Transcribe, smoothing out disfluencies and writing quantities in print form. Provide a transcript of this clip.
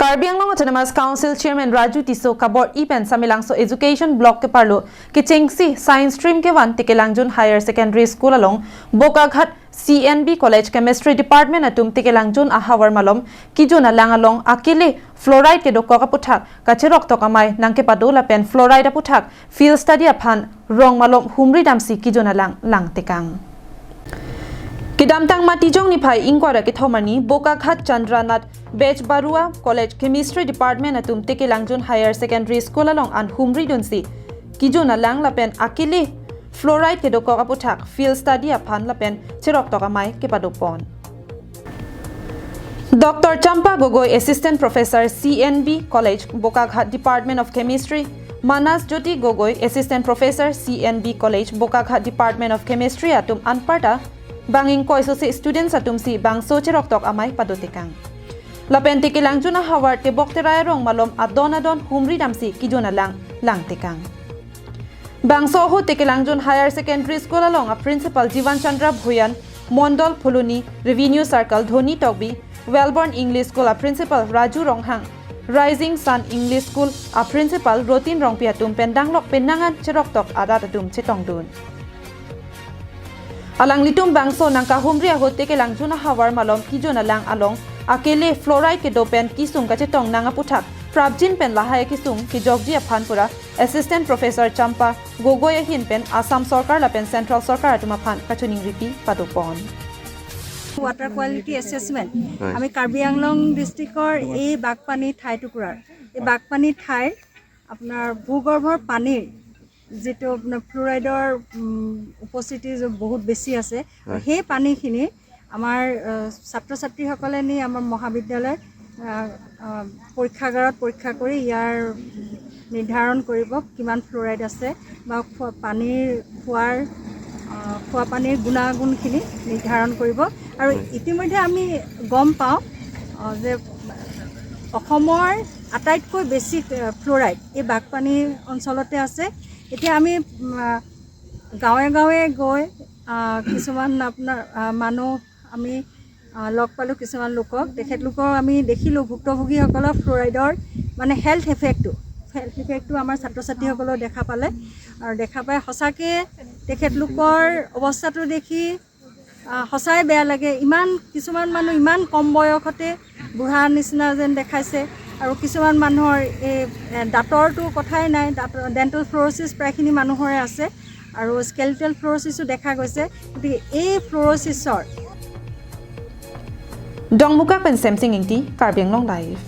Karbi Anglong Autonomous Council Chairman Raju Tiso kabor ipen samilangso education block ke parlo ke chengsi science stream ke wan tikelangjun higher secondary school along Bokaghat CNB College Chemistry Department atum tikelangjun ahawar malom kijuna langalong akile fluoride ke dokka ka puthak kacherok tokamai nangke padola pen fluoride puthak field study aphan rong malom humri damsi kijuna lang tekang Kidamtang matijong ni phai inkwara ke thomani Bokaghat Chandra Nath Bezbaruah College Chemistry Department atum tikelangjun higher secondary school along an humri dunsi kijuna lang lapen akile fluoride ke dokka ka puthak field study aphan lapen cherok tokamai ke padopon Dr. Champa Gogoi Assistant Professor CNB College Bokaghat Department of Chemistry Manas Jyoti Gogoi Assistant Professor CNB College Bokaghat Department of Chemistry atum anparta banging koiso si students atum si bangso cherok tok amai padotekang lapen tikelangjun hawar te bokterai rong malom adon humri damsi kijona lang tekang bangso ho tikelangjun higher secondary school along a principal Jivan Chandra Bhuyan Mondol Phuluni Revenue Circle Dhoni Togbi Wellborn English School a principal Raju Ronghang Rising Sun English School a principal Rotin Rongpiatum pendanglok penangan cherok tok adat atum chetongdun Alang litum bangso nangka humri ahote ke langjuna hawar malom kijona lang along akele fluoride ke dopen kisung ka chetong nanga puthak prabjin pen lahai kisung ki jogji aphanpura assistant professor Champa Gogoi hin pen Assam Sarkar la pen central sarkar atuma phan kachuning ripi padopon water quality assessment ami Karbi Anglong districtor ei bagpani thai tukurar ei bagpani thai apnar bhugarbhor panir যেটো ফ্লোৰাইডৰ উপস্থিতি বহুত বেছি আছে সেই পানীখিনি আমাৰ ছাত্ৰ ছাত্ৰীসকলে নি আমাৰ মহাবিদ্যালয় পৰীক্ষাগাৰত পৰীক্ষা কৰি ইয়াৰ নিৰ্ধাৰণ কৰিব কিমান ফ্লোৰাইড আছে বা পানীৰ খোৱা পানীৰ গুণাগুণখিনি নিৰ্ধাৰণ কৰিব আৰু ইতিমধ্যে আমি গম পাওঁ যে অসমৰ আটাইতকৈ বেছি ফ্লোৰাইড এই বাগপানী অঞ্চলতে আছে এতিয়া আমি গাঁৱে গাঁৱে গৈ কিছুমান আপোনাৰ মানুহ আমি লগ পালোঁ কিছুমান লোকক তেখেতলোকৰ আমি দেখিলোঁ ভুক্তভোগীসকলৰ ফ্লোৰাইডৰ মানে হেল্থ ইফেক্টটো আমাৰ ছাত্ৰ ছাত্ৰীসকলেও দেখা পালে আৰু দেখা পাই সঁচাকৈ তেখেতলোকৰ অৱস্থাটো দেখি সঁচাই বেয়া লাগে ইমান কিছুমান মানুহ ইমান কম বয়সতে বুঢ়া নিচিনা যেন দেখাইছে আৰু কিছুমান মানুহৰ এই দাঁতৰটো কথাই নাই ডেণ্টেল ফ্লোৰোচিছ প্ৰায়খিনি মানুহৰে আছে আৰু স্কেলেটেল ফ্লোৰোচিছো দেখা গৈছে গতিকে এই ফ্লোৰোচিছৰ Dongmuka pen semsing ingti Karbi Anglong live